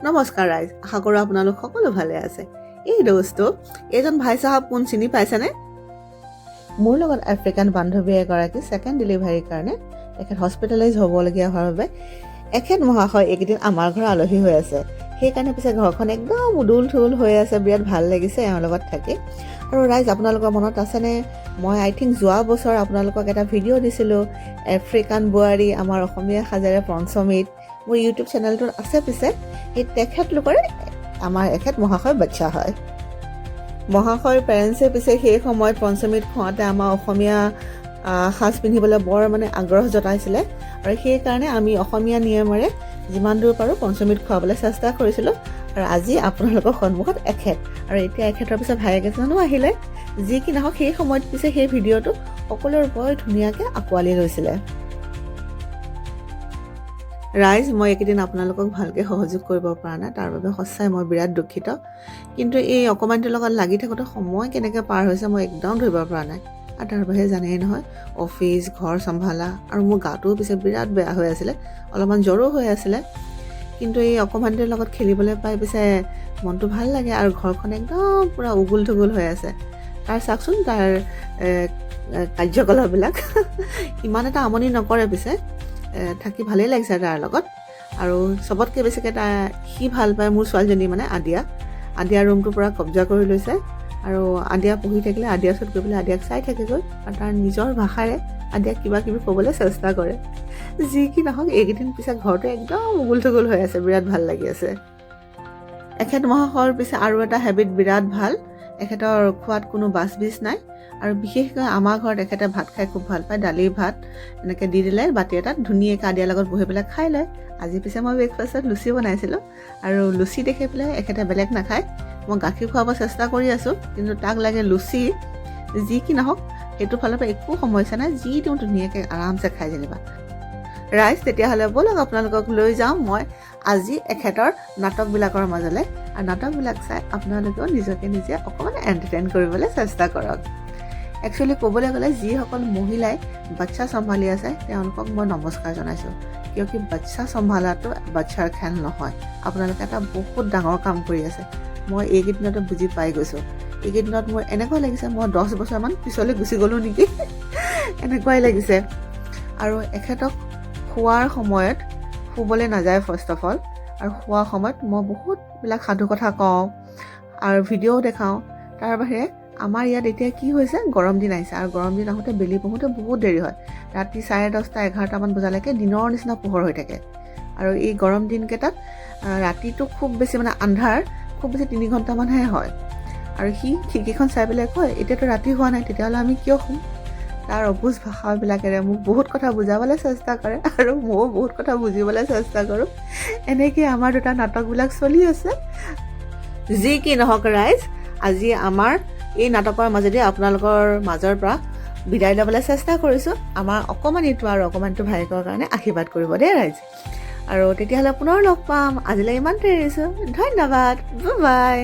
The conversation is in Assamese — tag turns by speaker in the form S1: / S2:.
S1: নমস্কাৰ ৰাইজ, আশা কৰোঁ আপোনালোক সকলো ভালে আছে। এই দোস্ত এইজন ভাই চাহাব কোন চিনি পাইছেনে? মোৰ লগত আফ্ৰিকান বান্ধৱী এগৰাকী ছেকেণ্ড ডেলিভাৰীৰ কাৰণে তেখেত হস্পিটেলাইজ হ'বলগীয়া হোৱাৰ বাবে এখেত মহাশয় এইকেইদিন আমাৰ ঘৰ আলহী হৈ আছে। সেইকাৰণে পিছে ঘৰখন একদম উদুল থুল হৈ আছে, বিৰাট ভাল লাগিছে এওঁৰ লগত থাকি। আৰু ৰাইজ, আপোনালোকৰ মনত আছেনে, মই আই থিংক যোৱা বছৰ আপোনালোকক এটা ভিডিঅ' দিছিলোঁ, আফ্ৰিকান বোৱাৰী আমাৰ অসমীয়া সাজেৰে পঞ্চমীত। মোৰ ইউটিউব চেনেলটোত আছে। পিছে সেই তেখেতলোকৰে আমাৰ এখেত মহাশয় বাচ্চা হয়। মহাশয়ৰ পেৰেণ্টছে পিছে সেই সময়ত পঞ্চমীত খুৱাওঁতে আমাৰ অসমীয়া সাজ পিন্ধিবলৈ বৰ আগ্ৰহ জতাইছিলে, আৰু সেইকাৰণে আমি অসমীয়া নিয়মেৰে যিমান দূৰ পাৰোঁ পঞ্চমীত খুৱাবলৈ চেষ্টা কৰিছিলোঁ। আৰু আজি আপোনালোকৰ সন্মুখত এখেত, আৰু এতিয়া এখেতৰ পিছত ভায়েক এজনো আহিলে। যি কি নহওক, সেই সময়ত পিছে সেই ভিডিঅ'টো সকলোৰে বৰ ধুনীয়াকৈ আঁকোৱালি লৈছিলে। ৰাইজ, মই এইকেইদিন আপোনালোকক ভালকৈ সহযোগ কৰিব পৰা নাই, তাৰ বাবে সঁচাই মই বিৰাট দুখিত। কিন্তু এই অকণমানিটোৰ লগত লাগি থাকোঁতে সময় কেনেকৈ পাৰ হৈছে মই একদম ধৰিব পৰা নাই। আৰু তাৰ বাহিৰে জানেই নহয়, অফিচ, ঘৰ চম্ভালা, আৰু মোৰ গাটোও পিছে বিৰাট বেয়া হৈ আছিলে, অলপমান জ্বৰো হৈ আছিলে। কিন্তু এই অকণমানিটোৰ লগত খেলিবলৈ পাই পিছে মনটো ভাল লাগে, আৰু ঘৰখন একদম পূৰা উগুল থুগুল হৈ আছে। তাৰ চাওকচোন, তাৰ কাৰ্যকলাপবিলাক ইমান এটা আমনি নকৰে। পিছে থাকি ভালেই লাগিছে তাৰ লগত। আৰু চবতকৈ বেছিকৈ সি ভাল পায় মোৰ ছোৱালীজনী, আদিয়া ৰুমটোৰ পৰা কব্জা কৰি লৈছে। আৰু আদিয়া পঢ়ি থাকিলে আদিয়াৰ ওচৰত গৈ পেলাই আদিয়াক চাই থাকেগৈ, আৰু তাৰ নিজৰ ভাষাৰে আদিয়াক কিবা কিবি ক'বলৈ চেষ্টা কৰে। যি কি নহওক, এইকেইদিন পিছে ঘৰটো একদম উগুল থুগুল হৈ আছে, বিৰাট ভাল লাগি আছে। এখেত মহাশয়ৰ পিছে আৰু এটা হেবিট বিৰাট ভাল, এখেতৰ খোৱাত কোনো বাছ বিজ নাই। আৰু বিশেষকৈ আমাৰ ঘৰত এখেতে ভাত খাই খুব ভাল পায়। দালি ভাত এনেকৈ দি দিলে বাতি এটাত ধুনীয়াকৈ আদিয়াৰ লগত বহি পেলাই খাই লয়। আজি পিছে মই ব্ৰেকফাষ্টত লুচি বনাইছিলোঁ, আৰু লুচি দেখি পেলাই এখেতে বেলেগ নাখায়। মই গাখীৰ খুৱাব চেষ্টা কৰি আছোঁ, কিন্তু তাক লাগে লুচি। যি কি নহওক, সেইটো ফালৰ পৰা একো সমস্যা নাই, যি দিওঁ ধুনীয়াকৈ আৰামছে খাই যেনিবা। ৰাইজ, তেতিয়াহ'লে ব'লক আপোনালোকক লৈ যাওঁ মই আজি এখেতৰ নাটকবিলাকৰ মাজলৈ, আৰু নাটকবিলাক চাই আপোনালোকেও নিজকে নিজে অকণমান এণ্টাৰটেইন কৰিবলৈ চেষ্টা কৰক। একচুৱেলি ক'বলৈ গ'লে যিসকল মহিলাই বাচ্চা চম্ভালি আছে তেওঁলোকক মই নমস্কাৰ জনাইছোঁ, কিয়কি বাচ্চা চম্ভালাটো বাচ্চাৰ খেল নহয়। আপোনালোকে এটা বহুত ডাঙৰ কাম কৰি আছে, মই এইকেইদিনতে বুজি পাই গৈছোঁ। এইকেইদিনত মোৰ এনেকুৱা লাগিছে মই 10 বছৰমান পিছলৈ গুচি গ'লোঁ নেকি, এনেকুৱাই লাগিছে। আৰু এখেতক শোৱাৰ সময়ত শুবলৈ নাযায় ফাৰ্ষ্ট অফ অল, আৰু শোৱাৰ সময়ত মই বহুতবিলাক সাধু কথা কওঁ আৰু ভিডিঅ'ও দেখাওঁ। তাৰ বাহিৰে আমাৰ ইয়াত এতিয়া কি হৈছে, গৰম দিন আহিছে, আৰু গৰম দিন আহোঁতে বেলি পঢ়োঁতে বহুত দেৰি হয়। ৰাতি 10:30, 11টামান বজালৈকে দিনৰ নিচিনা পোহৰ হৈ থাকে। আৰু এই গৰম দিনকেইটাত ৰাতিটো খুব বেছি আন্ধাৰ, খুব বেছি 3 ঘণ্টামানহে হয়। আৰু সি খিৰিকীখন চাই পেলাই কয়, এতিয়াতো ৰাতি হোৱা নাই, তেতিয়াহ'লে আমি কিয় শুম? তাৰ অবুজ ভাষাবিলাকেৰে মোক বহুত কথা বুজাবলৈ চেষ্টা কৰে, আৰু ময়ো বহুত কথা বুজিবলৈ চেষ্টা কৰোঁ। এনেকৈ আমাৰ দুটা নাটকবিলাক চলি আছে। যি কি নহওক ৰাইজ, আজি আমাৰ এই নাটকৰ মাজেদি আপোনালোকৰ মাজৰ পৰা বিদায় ল'বলৈ চেষ্টা কৰিছোঁ। আমাৰ অকণমানিটো আৰু অকণমানিটো ভায়েকৰ কাৰণে আশীৰ্বাদ কৰিব দেই ৰাইজ। আৰু তেতিয়াহ'লে পুনৰ লগ পাম। আজিলৈ ইমানতে এৰিছোঁ। ধন্যবাদ। Bye bye.